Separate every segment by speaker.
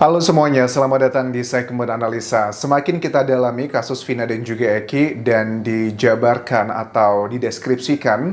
Speaker 1: Halo semuanya, selamat datang di segmen analisa. Semakin kita dalami kasus Vina dan juga Eki dan dijabarkan atau dideskripsikan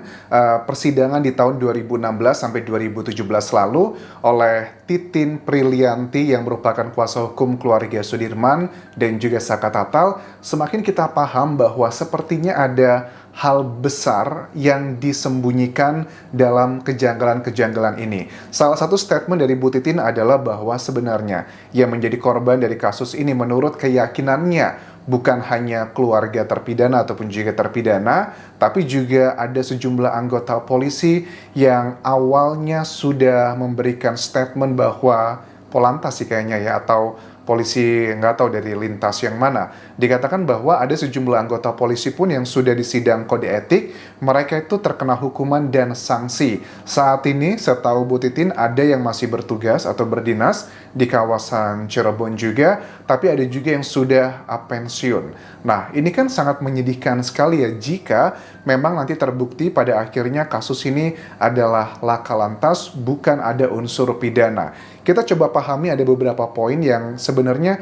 Speaker 1: persidangan di tahun 2016 sampai 2017 lalu oleh Titin Prilianti yang merupakan kuasa hukum keluarga Sudirman dan juga Saka Tatal, semakin kita paham bahwa sepertinya ada hal besar yang disembunyikan dalam kejanggalan-kejanggalan ini. Salah satu statement dari Bu Titin adalah bahwa sebenarnya yang menjadi korban dari kasus ini menurut keyakinannya bukan hanya keluarga terpidana ataupun juga terpidana, tapi juga ada sejumlah anggota polisi yang awalnya sudah memberikan statement bahwa Polantas sih kayaknya ya, atau polisi nggak tahu dari lintas yang mana, dikatakan bahwa ada sejumlah anggota polisi pun yang sudah disidang kode etik, mereka itu terkena hukuman dan sanksi. Saat ini setahu Bu Titin ada yang masih bertugas atau berdinas di kawasan Cirebon juga, tapi ada juga yang sudah pensiun. Nah, ini kan sangat menyedihkan sekali ya jika memang nanti terbukti pada akhirnya kasus ini adalah laka lantas, bukan ada unsur pidana. Kita coba pahami ada beberapa poin yang sebenarnya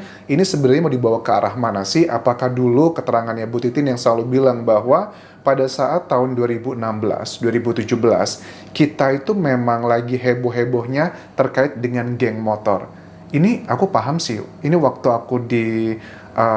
Speaker 1: mau dibawa ke arah mana sih? Apakah dulu keterangannya Bu Titin yang selalu bilang bahwa pada saat tahun 2016, 2017, kita itu memang lagi heboh-hebohnya terkait dengan geng motor. Ini aku paham sih, ini waktu aku di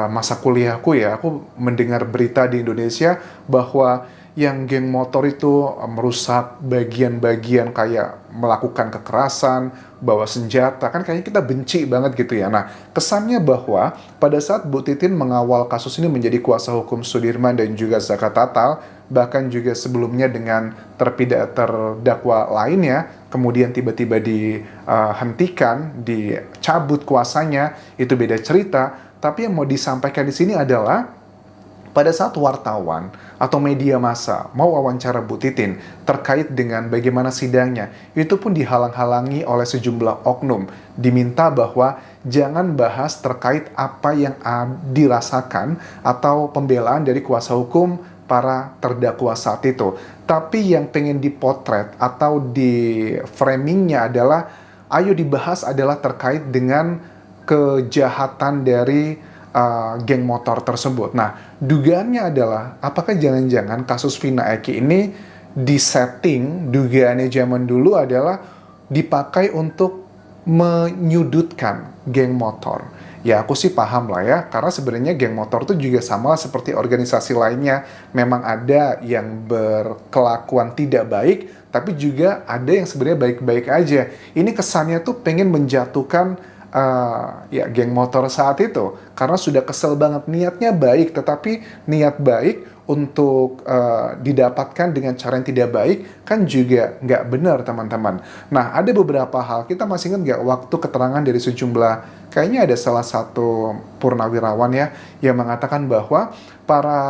Speaker 1: masa kuliahku ya, aku mendengar berita di Indonesia bahwa yang geng motor itu merusak bagian-bagian kayak melakukan kekerasan, bawa senjata, kan kayaknya kita benci banget gitu ya. Nah, kesannya bahwa pada saat Bu Titin mengawal kasus ini menjadi kuasa hukum Sudirman dan juga Saka Tatal, bahkan juga sebelumnya dengan terdakwa lainnya, kemudian tiba-tiba dihentikan, dicabut kuasanya, itu beda cerita. Tapi yang mau disampaikan di sini adalah pada saat wartawan atau media massa mau wawancara Bu Titin terkait dengan bagaimana sidangnya, itu pun dihalang-halangi oleh sejumlah oknum. Diminta bahwa jangan bahas terkait apa yang dirasakan atau pembelaan dari kuasa hukum para terdakwa saat itu. Tapi yang pengen dipotret atau di framingnya adalah, ayo dibahas adalah terkait dengan kejahatan dari geng motor tersebut. Nah, dugaannya adalah apakah jangan-jangan kasus Vina Eki ini disetting, dugaannya zaman dulu adalah dipakai untuk menyudutkan geng motor. Ya aku sih paham lah ya, karena sebenarnya geng motor itu juga sama seperti organisasi lainnya. Memang ada yang berkelakuan tidak baik, tapi juga ada yang sebenarnya baik-baik aja. Ini kesannya tuh pengen menjatuhkan ya geng motor saat itu, karena sudah kesel banget, niatnya baik, tetapi niat baik untuk didapatkan dengan cara yang tidak baik kan juga nggak benar teman-teman. Nah, ada beberapa hal, kita masih ingat nggak waktu keterangan dari sejumlah, kayaknya ada salah satu purnawirawan ya yang mengatakan bahwa para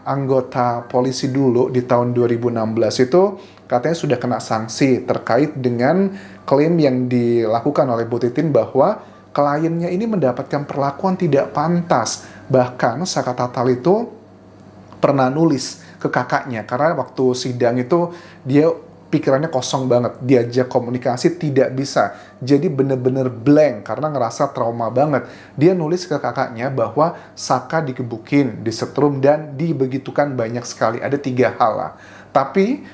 Speaker 1: anggota polisi dulu di tahun 2016 itu katanya sudah kena sanksi terkait dengan klaim yang dilakukan oleh Bu Titin bahwa kliennya ini mendapatkan perlakuan tidak pantas. Bahkan Saka Tatal itu pernah nulis ke kakaknya, karena waktu sidang itu dia pikirannya kosong banget, diajak komunikasi tidak bisa, jadi bener-bener blank karena ngerasa trauma banget. Dia nulis ke kakaknya bahwa Saka digebukin, disetrum, dan dibegitukan banyak sekali, ada 3 hal lah. Tapi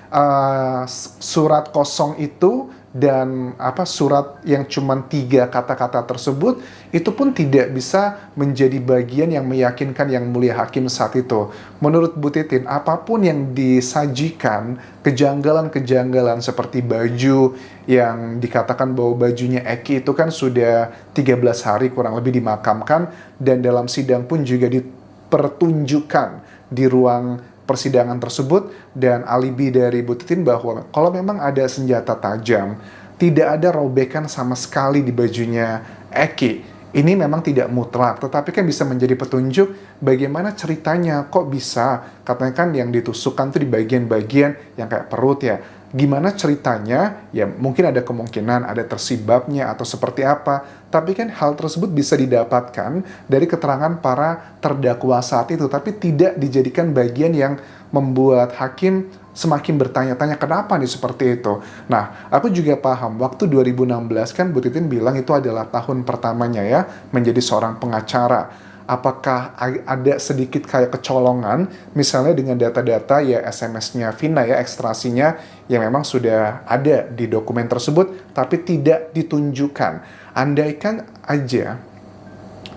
Speaker 1: surat kosong itu dan surat yang cuma 3 kata-kata tersebut itu pun tidak bisa menjadi bagian yang meyakinkan Yang Mulia Hakim saat itu. Menurut Bu Titin, apapun yang disajikan, kejanggalan-kejanggalan seperti baju yang dikatakan bahwa bajunya Eki itu kan sudah 13 hari kurang lebih dimakamkan, dan dalam sidang pun juga dipertunjukkan di ruang persidangan tersebut, dan alibi dari Bu Titin bahwa kalau memang ada senjata tajam, tidak ada robekan sama sekali di bajunya Eki. Ini memang tidak mutlak, tetapi kan bisa menjadi petunjuk bagaimana ceritanya, kok bisa katanya kan yang ditusukkan tuh di bagian-bagian yang kayak perut ya. Gimana ceritanya? Ya mungkin ada kemungkinan ada tersibabnya atau seperti apa. Tapi kan hal tersebut bisa didapatkan dari keterangan para terdakwa saat itu, tapi tidak dijadikan bagian yang membuat hakim semakin bertanya-tanya kenapa nih seperti itu. Nah, aku juga paham waktu 2016 kan Bu Titin bilang itu adalah tahun pertamanya ya menjadi seorang pengacara. Apakah ada sedikit kayak kecolongan misalnya dengan data-data ya SMS-nya Vina ya, ekstrasinya yang memang sudah ada di dokumen tersebut tapi tidak ditunjukkan. Andaikan aja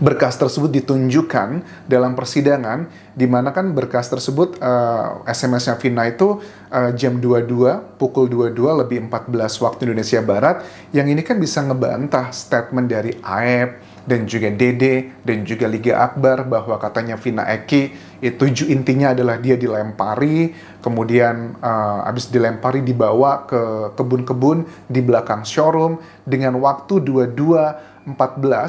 Speaker 1: berkas tersebut ditunjukkan dalam persidangan, di mana kan berkas tersebut SMS-nya Vina itu jam 22, pukul 22 lebih 14 waktu Indonesia Barat, yang ini kan bisa ngebantah statement dari AEP dan juga Dede dan juga Liga Akbar bahwa katanya Vina Eki itu intinya adalah dia dilempari, kemudian habis dilempari dibawa ke kebun-kebun di belakang showroom dengan waktu 22.14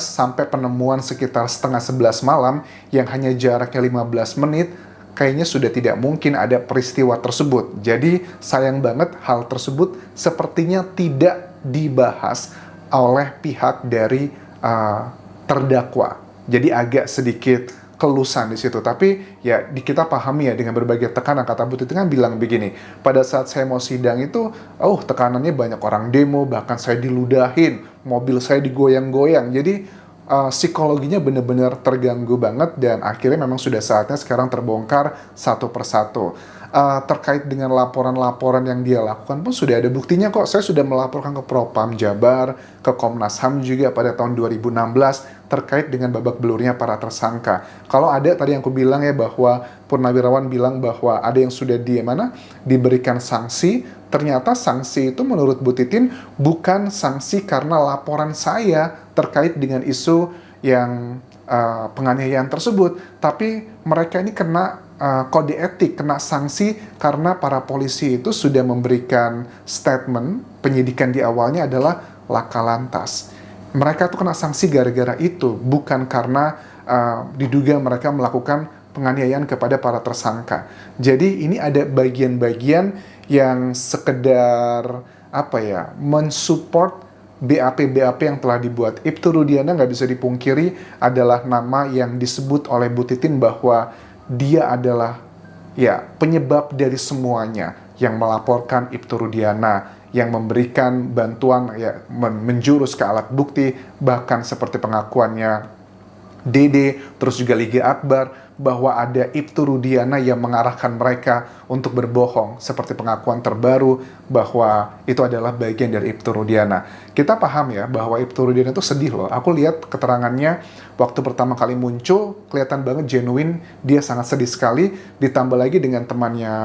Speaker 1: sampai penemuan sekitar setengah 11 malam yang hanya jaraknya 15 menit, kayaknya sudah tidak mungkin ada peristiwa tersebut. Jadi sayang banget hal tersebut sepertinya tidak dibahas oleh pihak dari terdakwa. Jadi agak sedikit kelusan di situ. Tapi ya kita pahami ya dengan berbagai tekanan. Kata Bu Titin kan bilang begini, pada saat saya mau sidang itu, tekanannya banyak orang demo, bahkan saya diludahin, mobil saya digoyang-goyang. Jadi psikologinya benar-benar terganggu banget dan akhirnya memang sudah saatnya sekarang terbongkar satu persatu. Terkait dengan laporan-laporan yang dia lakukan pun sudah ada buktinya kok. Saya sudah melaporkan ke Propam Jabar, ke Komnas HAM juga pada tahun 2016 terkait dengan babak belurnya para tersangka. Kalau ada tadi yang aku bilang ya bahwa Purnawirawan bilang bahwa ada yang sudah diberikan sanksi, ternyata sanksi itu menurut Bu Titin bukan sanksi karena laporan saya terkait dengan isu yang penganiayaan tersebut, tapi mereka ini kena kode etik, kena sanksi karena para polisi itu sudah memberikan statement penyidikan di awalnya adalah laka lantas. Mereka tuh kena sanksi gara-gara itu, bukan karena diduga mereka melakukan penganiayaan kepada para tersangka. Jadi ini ada bagian-bagian yang sekedar mensupport BAP yang telah dibuat. Ibtu Rudiana nggak bisa dipungkiri adalah nama yang disebut oleh Bu Titin bahwa dia adalah penyebab dari semuanya, yang melaporkan Ibtu Rudiana, yang memberikan bantuan menjurus ke alat bukti, bahkan seperti pengakuannya Dede, terus juga Liga Akbar, bahwa ada Ibtu Rudiana yang mengarahkan mereka untuk berbohong, seperti pengakuan terbaru bahwa itu adalah bagian dari Ibtu Rudiana. Kita paham ya bahwa Ibtu Rudiana itu sedih loh. Aku lihat keterangannya waktu pertama kali muncul, kelihatan banget genuine, dia sangat sedih sekali, ditambah lagi dengan temannya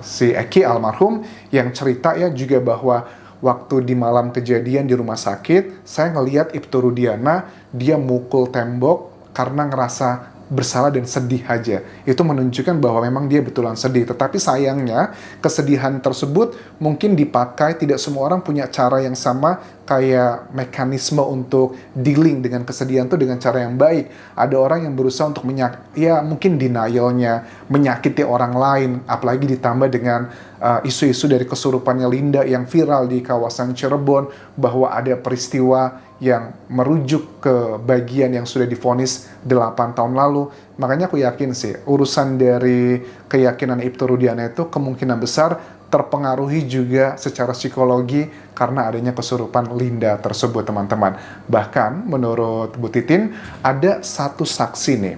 Speaker 1: si Eki almarhum yang cerita ya juga bahwa waktu di malam kejadian di rumah sakit, saya ngelihat Ibtu Rudiana, dia mukul tembok karena ngerasa bersalah dan sedih aja. Itu menunjukkan bahwa memang dia betulan sedih. Tetapi sayangnya, kesedihan tersebut mungkin dipakai, tidak semua orang punya cara yang sama, kayak mekanisme untuk dealing dengan kesedihan itu dengan cara yang baik. Ada orang yang berusaha untuk mungkin denialnya, menyakiti orang lain, apalagi ditambah dengan isu-isu dari kesurupannya Linda yang viral di kawasan Cirebon, bahwa ada peristiwa yang merujuk ke bagian yang sudah divonis 8 tahun lalu. Makanya aku yakin sih, urusan dari keyakinan Ibtu Rudiana itu kemungkinan besar terpengaruhi juga secara psikologi karena adanya kesurupan Linda tersebut, teman-teman. Bahkan menurut Bu Titin, ada satu saksi nih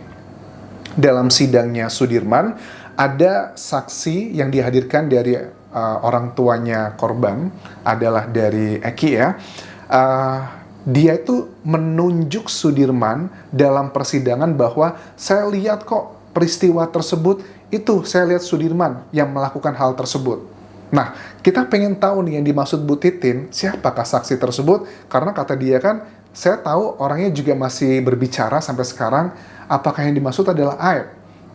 Speaker 1: dalam sidangnya Sudirman, ada saksi yang dihadirkan dari orang tuanya korban, adalah dari Eki ya. Dia itu menunjuk Sudirman dalam persidangan bahwa saya lihat kok peristiwa tersebut, itu saya lihat Sudirman yang melakukan hal tersebut. Nah, kita pengen tahu nih yang dimaksud Bu Titin, siapakah saksi tersebut? Karena kata dia kan, saya tahu orangnya juga masih berbicara sampai sekarang, apakah yang dimaksud adalah AEP?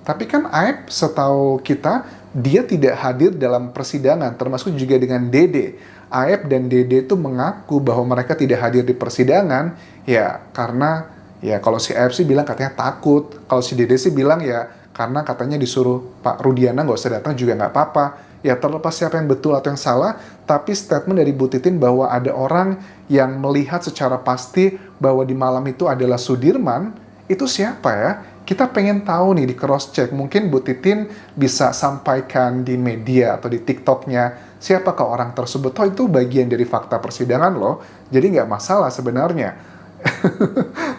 Speaker 1: Tapi kan AEP setahu kita, dia tidak hadir dalam persidangan, termasuk juga dengan Dede. AEP dan Dede itu mengaku bahwa mereka tidak hadir di persidangan, ya karena, ya kalau si AEP sih bilang katanya takut, kalau si Dede sih bilang ya karena katanya disuruh Pak Rudiana nggak usah datang juga nggak apa-apa. Ya terlepas siapa yang betul atau yang salah, tapi statement dari Bu Titin bahwa ada orang yang melihat secara pasti bahwa di malam itu adalah Sudirman, itu siapa ya? kita pengen tahu nih, di cross check, mungkin Bu Titin bisa sampaikan di media atau di TikToknya siapakah orang tersebut. Oh, itu bagian dari fakta persidangan loh, jadi nggak masalah sebenarnya.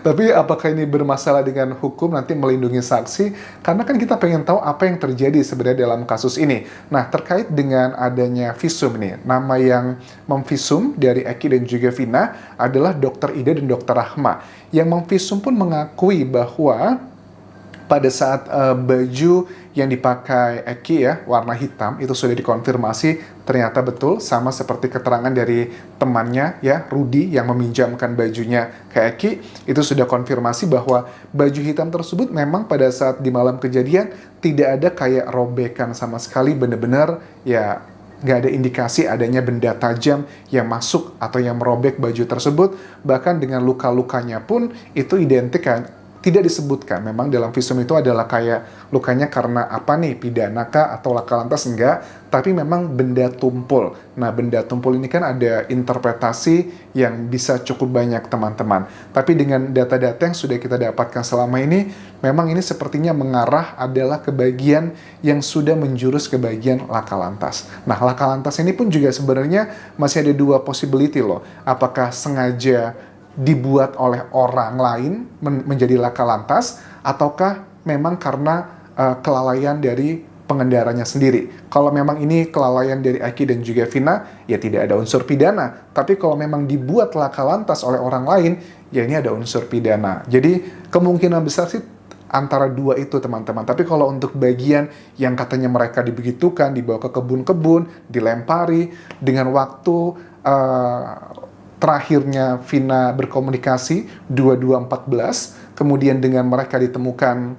Speaker 1: Tapi apakah ini bermasalah dengan hukum nanti melindungi saksi? Karena kan kita pengen tahu apa yang terjadi sebenarnya dalam kasus ini. Nah, terkait dengan adanya visum nih, nama yang memvisum dari Eki dan juga Vina adalah Dr. Ida dan Dr. Rahma. Yang memvisum pun mengakui bahwa pada saat baju yang dipakai Eki ya, warna hitam, itu sudah dikonfirmasi ternyata betul sama seperti keterangan dari temannya ya, Rudi, yang meminjamkan bajunya ke Eki. Itu sudah konfirmasi bahwa baju hitam tersebut memang pada saat di malam kejadian tidak ada kayak robekan sama sekali, bener-bener ya nggak ada indikasi adanya benda tajam yang masuk atau yang merobek baju tersebut. Bahkan dengan luka-lukanya pun itu identik kan, tidak disebutkan memang dalam visum itu adalah kayak lukanya karena apa nih, pidana kah atau laka lantas, enggak, tapi memang benda tumpul. Nah, benda tumpul ini kan ada interpretasi yang bisa cukup banyak teman-teman. Tapi dengan data-data yang sudah kita dapatkan selama ini, memang ini sepertinya mengarah adalah ke bagian yang sudah menjurus ke bagian laka lantas. Nah, laka lantas ini pun juga sebenarnya masih ada dua possibility loh. Apakah sengaja dibuat oleh orang lain menjadi laka lantas, ataukah memang karena kelalaian dari pengendaranya sendiri. Kalau memang ini kelalaian dari Eki dan juga Vina, ya tidak ada unsur pidana. Tapi kalau memang dibuat laka lantas oleh orang lain, ya ini ada unsur pidana. Jadi kemungkinan besar sih antara dua itu, teman-teman. Tapi kalau untuk bagian yang katanya mereka dibegitukan, dibawa ke kebun-kebun, dilempari dengan waktu terakhirnya Vina berkomunikasi 22.14, kemudian dengan mereka ditemukan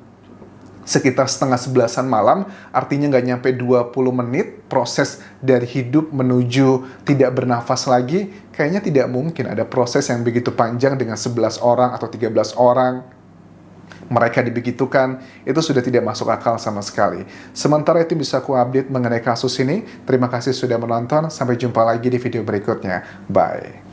Speaker 1: sekitar setengah 11-an malam, artinya nggak nyampe 20 menit proses dari hidup menuju tidak bernafas lagi. Kayaknya tidak mungkin ada proses yang begitu panjang dengan 11 orang atau 13 orang mereka dibegitukan. Itu sudah tidak masuk akal sama sekali. Sementara itu bisa aku update mengenai kasus ini. Terima kasih sudah menonton, sampai jumpa lagi di video berikutnya. Bye.